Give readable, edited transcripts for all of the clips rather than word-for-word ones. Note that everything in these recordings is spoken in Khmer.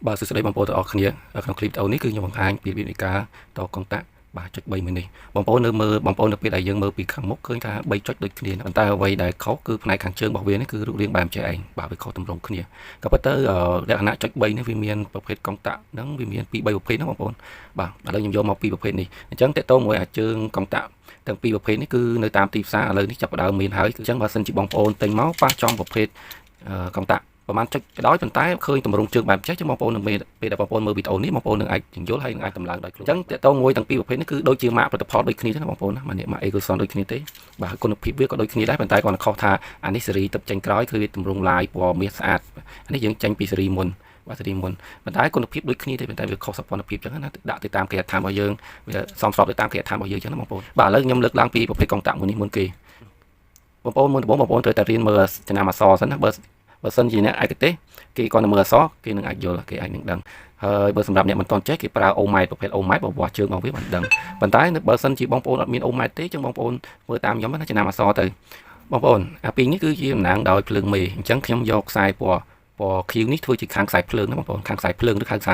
បាទសួស្តីបងប្អូនទាំងអស់គ្នាក្នុងคลิปអូននេះគឺខ្ញុំបង្ហាញពីវិធីការតកុងតាក់បាទចុច3មួយនេះបងប្អូននៅមើលបងប្អូននៅពេលដែលយើងមើលពីខាងមុខឃើញថា3ចុចដូចគ្នាប៉ុន្តែអ្វីដែលខុសគឺផ្នែកខាងជើងរបស់វានេះគឺរូបរាងបែបចេះឯងបាទវាខុសទម្រង់គ្នាក៏ប៉ុន្តែលក្ខណៈចុច3នេះវាមានប្រភេទកុងតាក់ហ្នឹងវាមាន2 3ប្រភេទណាបងប្អូនបាទឥឡូវខ្ញុំយកមកពីរប្រភេទនេះអញ្ចឹងតើតើមួយអាជើងកុងតាក់ទាំងពីរប្រភេទនេះគឺនៅតាមទីផ្សារឥឡូវនេះចាប់ផ្ដើមមានហើយអញ្ចឹងបើសិនជាបងប្អូនទិញមកប៉ះចំប្រភេទកុងតាក់ប្រហែលចុចក៏ដោយប៉ុន្តែឃើញទម្រង់ជើងបែបចេះចឹងបងប្អូននឹងពេលដែលបងប្អូនមើលវីដេអូនេះបងប្អូននឹងអាចយល់ហើយនឹងអាចតម្លើងដោយខ្លួនអញ្ចឹងតើតើមួយទាំងពីរប្រភេទនេះគឺដូចជាម៉ាកផលិតផលដូចគ្នាទេណាបងប្អូនណាម៉ាក Ecoson ដូចគ្នាទេបាទគុណភាពវាក៏ដូចគ្នាដែរប៉ុន្តែគាត់ខុសថាអានេះស៊េរីទឹកចេញក្រោយគឺវាទម្រង់ឡាយពណ៌មាសស្អាតអានេះយើងចេញពីស៊េរីមុនបាទស៊េរីមុនប៉ុន្តែគុណភាពដូចគ្នាទេប៉ុន្តែវាខុសសោភ័ណភាពចឹងណាដាក់ទៅតាមគេហដ្ឋានរបស់យើងវាសមស្របទៅតាមគេហដ្ឋានរបស់យើងចឹងណាបងប្អូនបាទឥឡូវខ្ញុំលើកឡើងពីប្រភេទកុងតាក់មួយនេះមុនគេបងប្អូនមុនដំបូងបងប្អូនត្រូវតែរៀនមើលចំណាំអក្សរសិនណាបើសិនជាអ្នកឯកទេសគេគាត់ទៅមើលអក្សរគេនឹងអាចយល់គេអាចនឹងដឹងហើយបើសម្រាប់អ្នកមិនទាន់ចេះគេប្រើអូម៉ែតប្រភេទអូម៉ែតរបស់ជើងរបស់វាមិនដឹងប៉ុន្តែបើសិនជាបងប្អូនអត់មានអូម៉ែតទេចឹងបងប្អូនមើលតាមខ្ញុំណាចំណាំអក្សរទៅបងប្អូនអាពីរនេះគឺជាតំណាងដោយភ្លើងមេអញ្ចឹងខ្ញុំយកខ្សែពណ៌ខៀវនេះធ្វើជាខាងខ្សែភ្លើងណាបងប្អូនខាងខ្សែភ្លើងឬខាងខ្សែ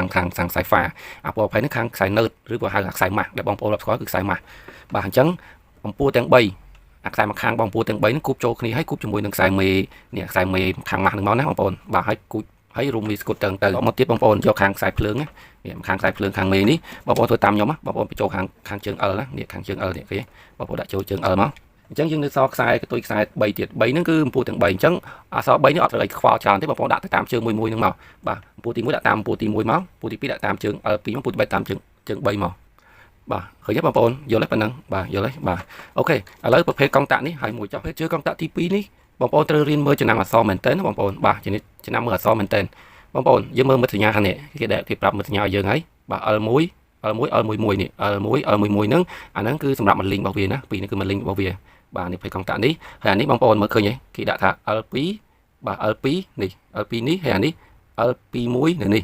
ហ្វាអាពណ៌ផៃនេះខាងខ្សែណឺតឬក៏ហៅថាខ្សែម៉ាស់ដែលបងប្អូនរាប់ស្គាល់គឺខ្សែម៉ាស់បាទអញ្ចឹងអំពូលទាំង3អាខ្សែមួយខាងបងប្អូនទាំង3ហ្នឹងគូបចូលគ្នាហើយគូបជាមួយនឹងខ្សែមេនេះខ្សែមេខាងម៉ាស់ហ្នឹងមកណាបងប្អូនបាទហើយគូបហើយរួមវាស្គត់ទៅមកទៀតបងប្អូនយកខាងខ្សែភ្លើងនេះខាងខ្សែភ្លើងខាងមេនេះបងប្អូនធ្វើតាមខ្ញុំណាបងប្អូនបញ្ចូលខាងជើង L ណានេះខាងជើង L នេះគេបងប្អូនដាក់ចូលជើង L មកអញ្ចឹងយើងនៅសល់ខ្សែកតុយខ្សែ3ទៀត3ហ្នឹងគឺអំពូលទាំង3អញ្ចឹងអក្សរ3នេះអត់ត្រូវឲ្យខ្វល់ច្រើនទេបងប្អូនដាក់ទៅតាមជើងមួយហ្នឹងមកបាទអំពូលទី1ដាក់តាមអំពូលទី1មកអំពូលទី2ដាក់តាមជើង L2 មកអំពូលទី3តាមជើង3មកបាទឃើញទេបងប្អូនយល់ទេប៉ុណ្ណឹងបាទយល់ទេបាទអូខេឥឡូវប្រភេទកុងតាក់នេះហើយមួយចុះប្រភេទជើងកុងតាក់ទី2នេះបងប្អូនត្រូវរៀនមើលចំណាំអក្សរមែនតើណាបងប្អូនបាទចំណាំមើលអក្សរមែនតើបងប្អូនយើងមើលមិត្តសញ្ញាខាងនេះគេប្រាប់មិត្តសញ្ញាឲ្យយើងហើយបាទ L1 L11 នេះ L1 L11 ហ្នឹងអាហ្នឹងគឺសម្រាប់មួយលីងរបស់វាណាពីរនេះគឺមួយលីងរបស់វាបាទនេះភេទកុងតាក់នេះហើយអានេះបងប្អូនមើលឃើញទេគេដាក់ថា L2 បាទ L2 នេះ L2 នេះហើយអានេះ L21 នៅនេះ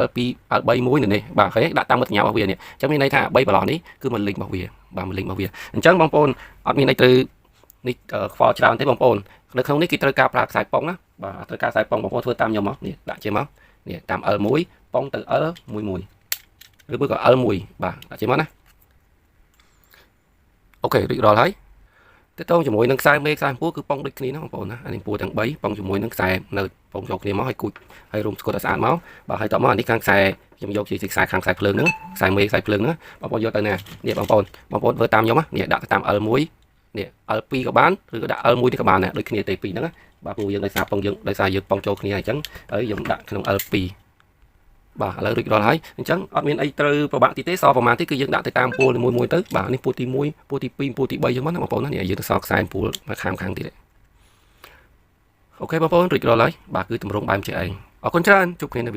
L2 L31 នៅនេះបាទឃើញដាក់តាមមិត្តសញ្ញារបស់វានេះអញ្ចឹងមានន័យថា3ប្រឡោះនេះគឺមួយលីងរបស់វាបាទមួយលីងរបស់វាអញ្ចឹងបងប្អូនអត់មានន័យត្រូវនេះខ្វល់ច្រើនទេបងប្អូននៅក្នុងនេះគេត្រូវការប្រើខ្សែប៉ុងណាបាទត្រូវការខ្សែប៉ុងបងប្អូនធ្វើតាមខ្ញុំមកនេះដាក់ជាមកនេះតាម L1 ប៉ុងទៅ L11 ឬមួយក៏ L1 បាទដាក់ជាមកណាអូខេរួចរាល់ហើយតើតើជាមួយនឹងខ្សែមេខ្សែអំពូលគឺប៉ុងដូចគ្នាណាបងប្អូនណាអានេះអំពូលទាំង3ប៉ុងជាមួយនឹងខ្សែនៅប៉ុងចូលគ្នាមកឲ្យគូចហើយរុំស្គត់ឲ្យស្អាតមកបាទហើយតមកអានេះខាងខ្សែខ្ញុំយកជាខ្សែខាងខ្សែភ្លើងហ្នឹងខ្សែមេខ្សែភ្លើងហ្នឹងបងប្អូនយកទៅណានេះបងប្អូនធ្វើតាមខ្ញុំនេះដាក់ទៅតាម L1 នេះ L2 ក៏បានឬក៏ដាក់ L1 នេះក៏បានដែរដូចគ្នាទេពីរហ្នឹងបាទព្រោះយើងដោយសារប៉ុងយើងដោយសារយើងប៉ុងចូលគ្នាអញ្ចឹងហើយខ្ញុំដាក់ក្នុង L2 បាទឥឡូវរួចរាល់ហើយអញ្ចឹងអត់មានអីត្រូវប្របាក់ទីទេសប្រហែលទីគឺយើងដាក់ទៅតាមពួលមួយទៅបាទនេះពួលទី1ពួលទី2ពួលទី3យើងមកណាបងប្អូនណានេះយើងទៅសល់ខ្សែពួលមកខាងទៀតអូខេបងប្អូនរួចរាល់ហើយបាទគឺតម្រងបែបចេះឯងអរគុណច្រើនជួបគ្នានៅ